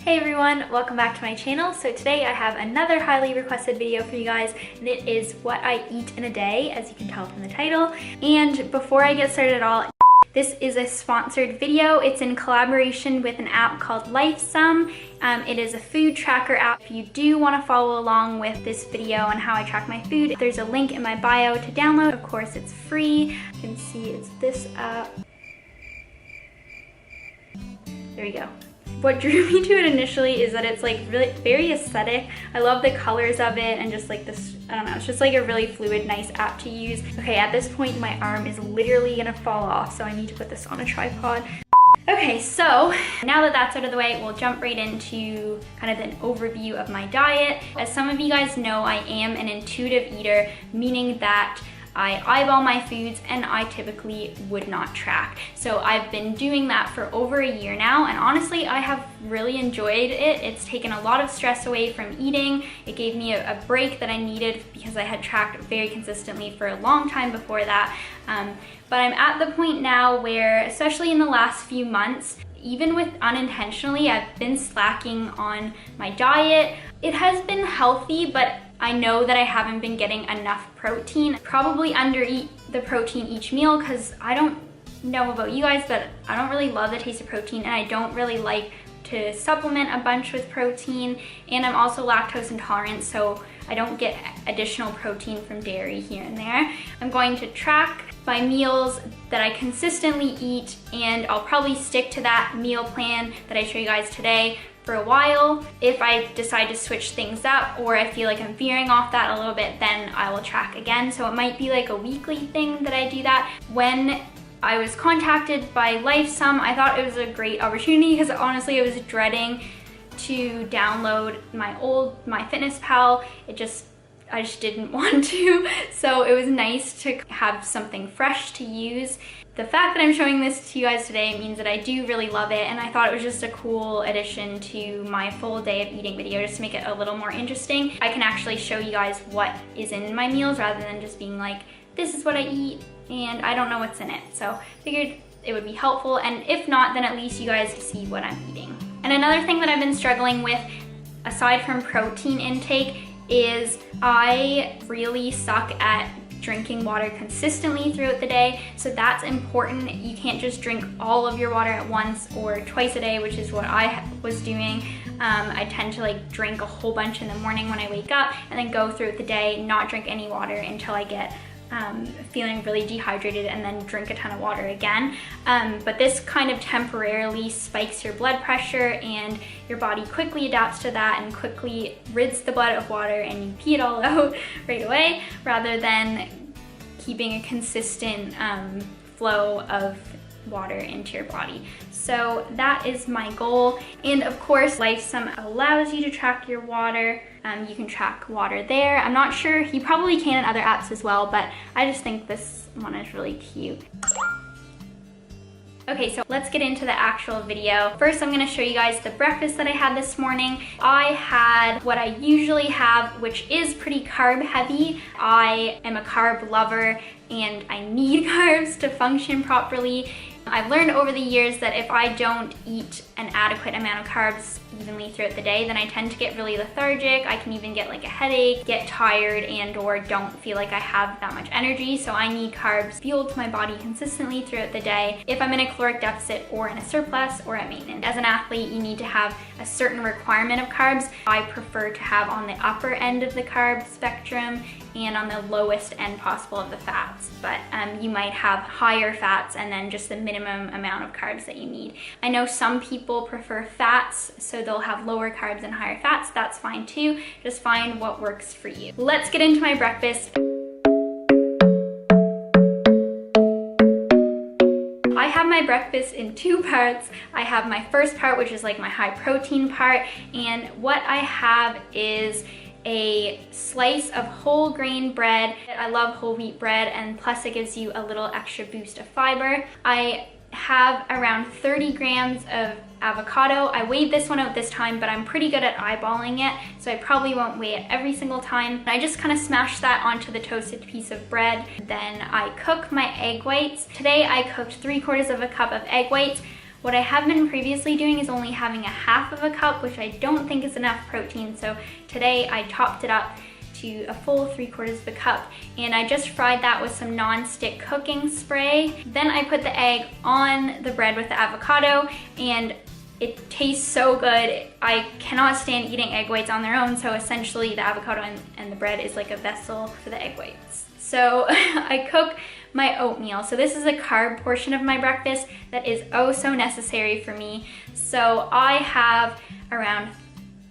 Hey everyone, welcome back to my channel. So today I have another highly requested video for you guys, and it is what I eat in a day, as you can tell from the title. And before I get started at all, this is a sponsored video. It's in collaboration with an app called Lifesum. It is a food tracker app. If you do want to follow along with this video on how I track my food, there's a link in my bio to download. Of course, it's free. You can see it's this app. There we go. What drew me to it initially is that it's like really very aesthetic. I love the colors of it and just like this, I don't know, it's just like a really fluid, nice app to use. Okay, at this point my arm is literally gonna fall off, so I need to put this on a tripod. Okay, so now that that's out of the way, we'll jump right into kind of an overview of my diet. As some of you guys know, I am an intuitive eater, meaning that I eyeball my foods and I typically would not track. So I've been doing that for over a year now, and honestly I have really enjoyed it. It's taken a lot of stress away from eating. It gave me a break that I needed because I had tracked very consistently for a long time before that. But I'm at the point now where, especially in the last few months, even with unintentionally, I've been slacking on my diet. It has been healthy, but I know that I haven't been getting enough protein. Probably undereat the protein each meal because I don't know about you guys, but I don't really love the taste of protein, and I don't really like to supplement a bunch with protein. And I'm also lactose intolerant, so I don't get additional protein from dairy here and there. I'm going to track my meals that I consistently eat, and I'll probably stick to that meal plan that I show you guys today for a while. If I decide to switch things up or I feel like I'm veering off that a little bit, then I will track again. So it might be like a weekly thing that I do that. When I was contacted by Lifesum, I thought it was a great opportunity because honestly I was dreading to download my MyFitnessPal. I just didn't want to. So it was nice to have something fresh to use. The fact that I'm showing this to you guys today means that I do really love it, and I thought it was just a cool addition to my full day of eating video just to make it a little more interesting. I can actually show you guys what is in my meals rather than just being like, this is what I eat and I don't know what's in it. So figured it would be helpful, and if not, then at least you guys see what I'm eating. And another thing that I've been struggling with, aside from protein intake, is I really suck at drinking water consistently throughout the day. So that's important. You can't just drink all of your water at once or twice a day, which is what I was doing. I tend to like drink a whole bunch in the morning when I wake up and then go throughout the day, not drink any water until I get feeling really dehydrated, and then drink a ton of water again. But this kind of temporarily spikes your blood pressure, and your body quickly adapts to that and quickly rids the blood of water and you pee it all out right away, rather than keeping a consistent flow of water into your body. So that is my goal. And of course, Lifesum allows you to track your water. You can track water there. I'm not sure, you probably can in other apps as well, but I just think this one is really cute. Okay, so let's get into the actual video. First, I'm gonna show you guys the breakfast that I had this morning. I had what I usually have, which is pretty carb heavy. I am a carb lover and I need carbs to function properly. I've learned over the years that if I don't eat an adequate amount of carbs evenly throughout the day, then I tend to get really lethargic. I can even get like a headache, get tired, and or don't feel like I have that much energy. So I need carbs fueled to my body consistently throughout the day if I'm in a caloric deficit or in a surplus or at maintenance. As an athlete, you need to have a certain requirement of carbs. I prefer to have on the upper end of the carb spectrum and on the lowest end possible of the fats. But you might have higher fats and then just the minimum amount of carbs that you need. I know some people prefer fats, so they'll have lower carbs and higher fats. That's fine too. Just find what works for you. Let's get into my breakfast. I have my breakfast in two parts. I have my first part, which is like my high protein part, and what I have is a slice of whole grain bread. I love whole wheat bread, and plus it gives you a little extra boost of fiber. I have around 30 grams of avocado. I weighed this one out this time, but I'm pretty good at eyeballing it, so I probably won't weigh it every single time. I just kind of smash that onto the toasted piece of bread. Then I cook my egg whites. Today I cooked 3/4 of a cup of egg whites. What I have been previously doing is only having a half of a cup, which I don't think is enough protein. So today I topped it up to a full 3/4 of a cup, and I just fried that with some non-stick cooking spray. Then I put the egg on the bread with the avocado, and it tastes so good. I cannot stand eating egg whites on their own, so essentially the avocado and the bread is like a vessel for the egg whites. So I cook my oatmeal. So this is a carb portion of my breakfast that is oh so necessary for me. So I have around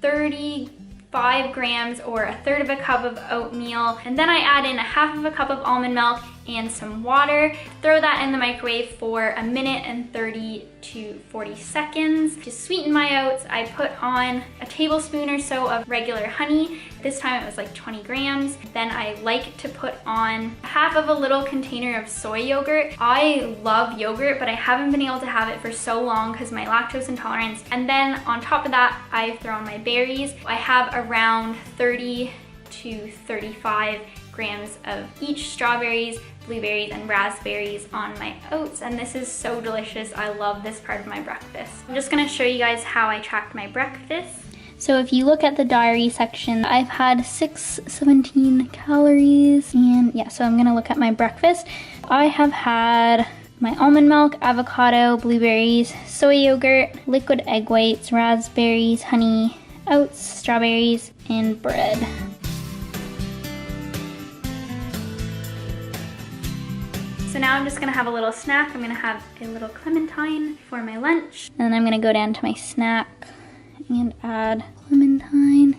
35 grams or a 1/3 of a cup of oatmeal, and then I add in a 1/2 of a cup of almond milk and some water. Throw that in the microwave for 1 minute and 30 to 40 seconds. To sweeten my oats, I put on a tablespoon or so of regular honey. This time it was like 20 grams. Then I like to put on 1/2 of a little container of soy yogurt. I love yogurt, but I haven't been able to have it for so long because my lactose intolerance. And then on top of that, I throw on my berries. I have around 30 to 35 grams of each strawberries, blueberries, and raspberries on my oats, and this is so delicious. I love this part of my breakfast. I'm just gonna show you guys how I tracked my breakfast. So if you look at the diary section, I've had 617 calories, and yeah, so I'm gonna look at my breakfast. I have had my almond milk, avocado, blueberries, soy yogurt, liquid egg whites, raspberries, honey, oats, strawberries, and bread. So now I'm just gonna have a little snack. I'm gonna have a little clementine for my lunch. And then I'm gonna go down to my snack and add clementine.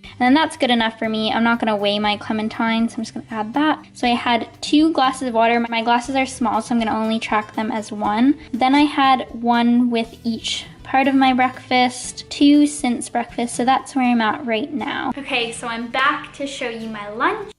And then that's good enough for me. I'm not gonna weigh my clementine, so I'm just gonna add that. So I had 2 glasses of water. My glasses are small, so I'm gonna only track them as 1. Then I had 1 with each part of my breakfast, 2 since breakfast, so that's where I'm at right now. Okay, so I'm back to show you my lunch.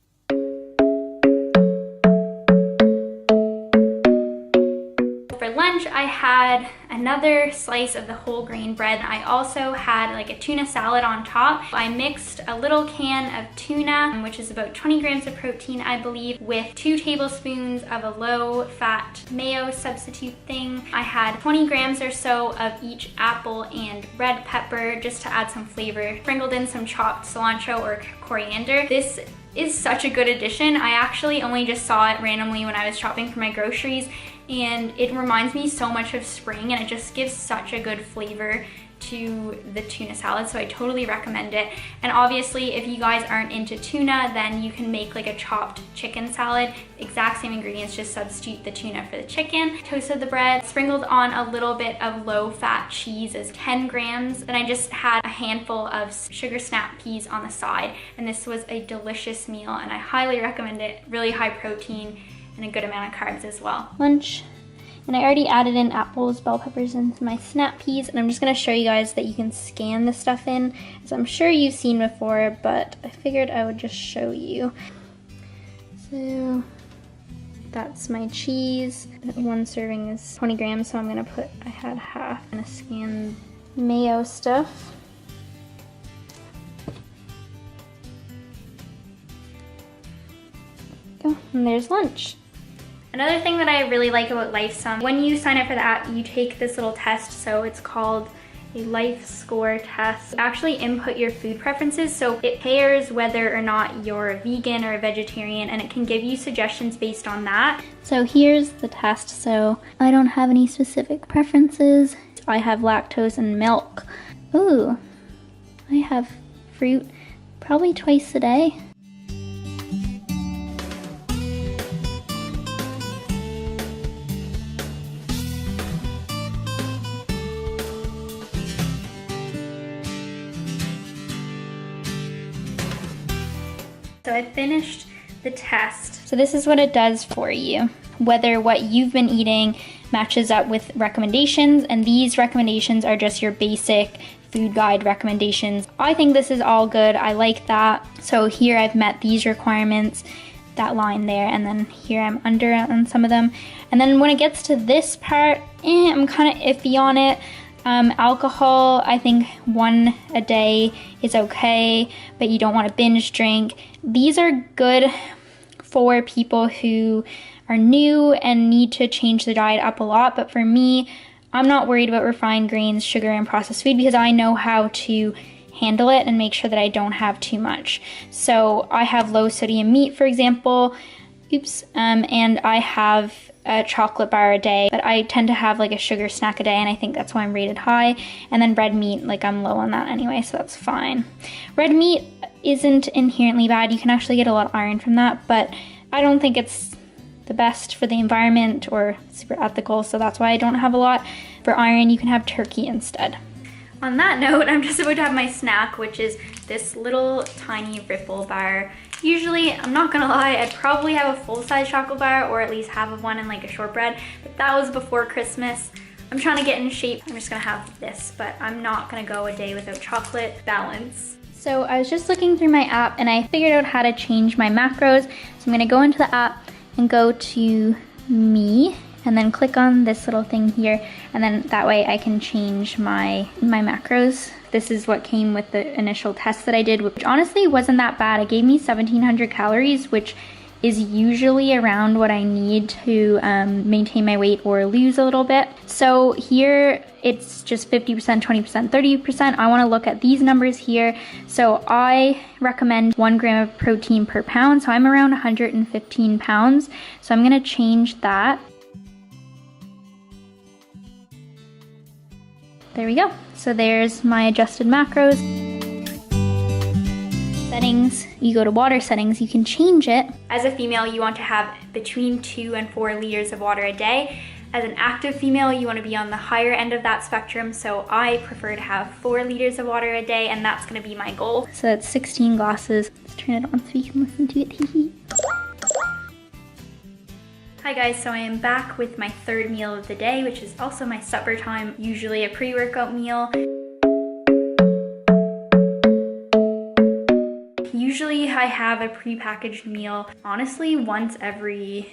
For lunch, I had another slice of the whole grain bread. I also had like a tuna salad on top. I mixed a little can of tuna, which is about 20 grams of protein, I believe, with 2 tablespoons of a low-fat mayo substitute thing. I had 20 grams or so of each apple and red pepper just to add some flavor. Sprinkled in some chopped cilantro or coriander. This is such a good addition. I actually only just saw it randomly when I was shopping for my groceries, and it reminds me so much of spring, and it just gives such a good flavor to the tuna salad, so I totally recommend it. And obviously, if you guys aren't into tuna, then you can make like a chopped chicken salad. Exact same ingredients, just substitute the tuna for the chicken. Toasted the bread, sprinkled on a little bit of low-fat cheese as 10 grams. Then I just had a handful of sugar snap peas on the side, and this was a delicious meal, and I highly recommend it. Really high protein and a good amount of carbs as well. Lunch. And I already added in apples, bell peppers, and my snap peas, and I'm just gonna show you guys that you can scan the stuff in, as I'm sure you've seen before, but I figured I would just show you. So that's my cheese. 1 serving is 20 grams, so I'm gonna put, I had half. I'm gonna scan mayo stuff. Go, and there's lunch. Another thing that I really like about Lifesum, when you sign up for the app, you take this little test, so it's called a life score test. You actually input your food preferences, so it pairs whether or not you're a vegan or a vegetarian, and it can give you suggestions based on that. So here's the test. So I don't have any specific preferences. I have lactose and milk. Ooh, I have fruit probably twice a day. So I finished the test. So this is what it does for you, whether what you've been eating matches up with recommendations, and these recommendations are just your basic food guide recommendations. I think this is all good. I like that. So here I've met these requirements, that line there, and then here I'm under on some of them. And then when it gets to this part, I'm kind of iffy on it. Alcohol, I think 1 a day is okay, but you don't want to binge drink. These are good for people who are new and need to change their diet up a lot, but for me, I'm not worried about refined grains, sugar, and processed food because I know how to handle it and make sure that I don't have too much. So I have low sodium meat, for example, and I have a chocolate bar a day, but I tend to have like a sugar snack a day, and I think that's why I'm rated high. And then red meat, like I'm low on that anyway, so that's fine. Red meat isn't inherently bad. You can actually get a lot of iron from that, but I don't think it's the best for the environment or super ethical, so that's why I don't have a lot. For iron, you can have turkey instead. On that note, I'm just about to have my snack, which is this little tiny Ripple bar. Usually, I'm not gonna lie, I'd probably have a full-size chocolate bar or at least half of one and like a shortbread, but that was before Christmas. I'm trying to get in shape. I'm just gonna have this, but I'm not gonna go a day without chocolate. Balance. So I was just looking through my app and I figured out how to change my macros. So I'm gonna go into the app and go to me and then click on this little thing here, and then that way I can change my macros. This is what came with the initial test that I did, which honestly wasn't that bad. It gave me 1,700 calories, which is usually around what I need to maintain my weight or lose a little bit. So here it's just 50%, 20%, 30%. I wanna look at these numbers here. So I recommend 1 gram of protein per pound. So I'm around 115 pounds. So I'm gonna change that. There we go. So there's my adjusted macros. Settings, you go to water settings, you can change it. As a female, you want to have between 2 and 4 liters of water a day. As an active female, you want to be on the higher end of that spectrum, so I prefer to have 4 liters of water a day, and that's going to be my goal. So that's 16 glasses. Let's turn it on so you can listen to it. Hi guys, so I am back with my 3rd meal of the day, which is also my supper time, usually a pre-workout meal. Usually I have a pre-packaged meal, honestly, once every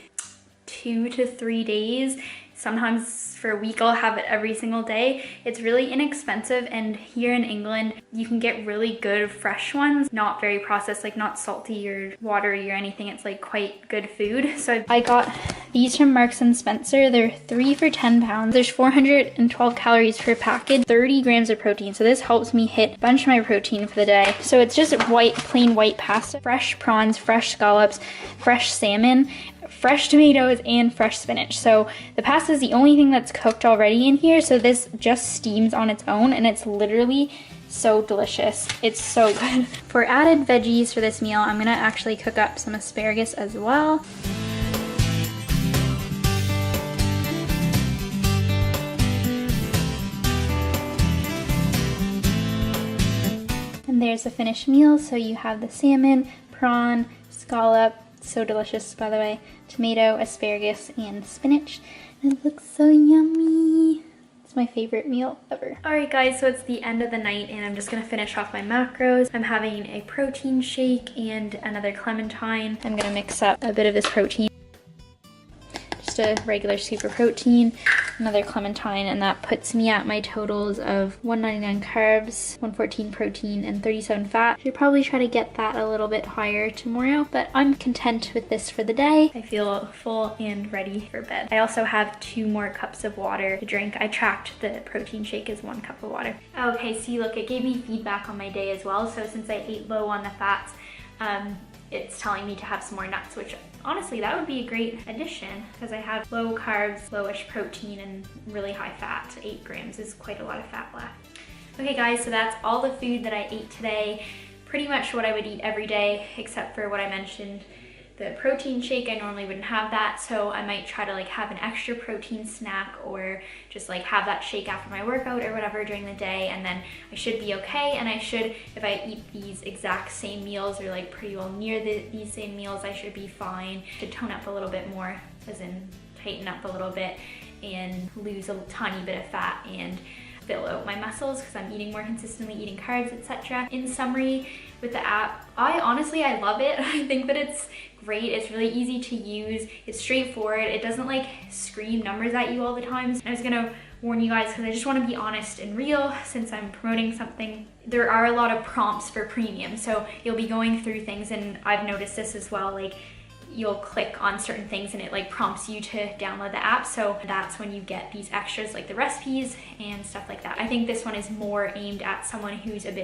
2 to 3 days. Sometimes for a week I'll have it every single day. It's really inexpensive, and here in England you can get really good fresh ones, not very processed, like not salty or watery or anything. It's like quite good food. So I got these from Marks and Spencer. They're 3 for 10 pounds. There's 412 calories per package, 30 grams of protein. So this helps me hit a bunch of my protein for the day. So it's just plain white pasta, fresh prawns, fresh scallops, fresh salmon, fresh tomatoes, and fresh spinach. So the pasta is the only thing that's cooked already in here, so this just steams on its own, and it's literally so delicious. It's so good. For added veggies for this meal, I'm gonna actually cook up some asparagus as well. And there's the finished meal. So you have the salmon, prawn, scallop, so delicious by the way, tomato, asparagus, and spinach. And it looks so yummy. It's my favorite meal ever. Alright guys, so it's the end of the night and I'm just gonna finish off my macros. I'm having a protein shake and another clementine. I'm gonna mix up a bit of this protein. Just a regular scoop of protein, another clementine, and that puts me at my totals of 199 carbs, 114 protein, and 37 fat. Should probably try to get that a little bit higher tomorrow, but I'm content with this for the day. I feel full and ready for bed. I also have 2 more cups of water to drink. I tracked the protein shake as 1 cup of water. Okay, see, look, it gave me feedback on my day as well. So since I ate low on the fats, it's telling me to have some more nuts, which honestly, that would be a great addition because I have low carbs, lowish protein, and really high fat. 8 grams is quite a lot of fat left. Okay guys, so that's all the food that I ate today. Pretty much what I would eat every day, except for what I mentioned. The protein shake, I normally wouldn't have that, so I might try to like have an extra protein snack or just like have that shake after my workout or whatever during the day, and then I should be okay. And I should, if I eat these exact same meals or like pretty well near these same meals, I should be fine. Should tone up a little bit more, as in tighten up a little bit and lose a tiny bit of fat and fill out my muscles because I'm eating more consistently, eating carbs, etc. In summary, with the app, I love it. I think that it's great. It's really easy to use. It's straightforward. It doesn't like scream numbers at you all the time. And I was gonna warn you guys because I just want to be honest and real since I'm promoting something. There are a lot of prompts for premium, so you'll be going through things, and I've noticed this as well. Like, you'll click on certain things and it like prompts you to download the app. So that's when you get these extras like the recipes and stuff like that. I think this one is more aimed at someone who's a bit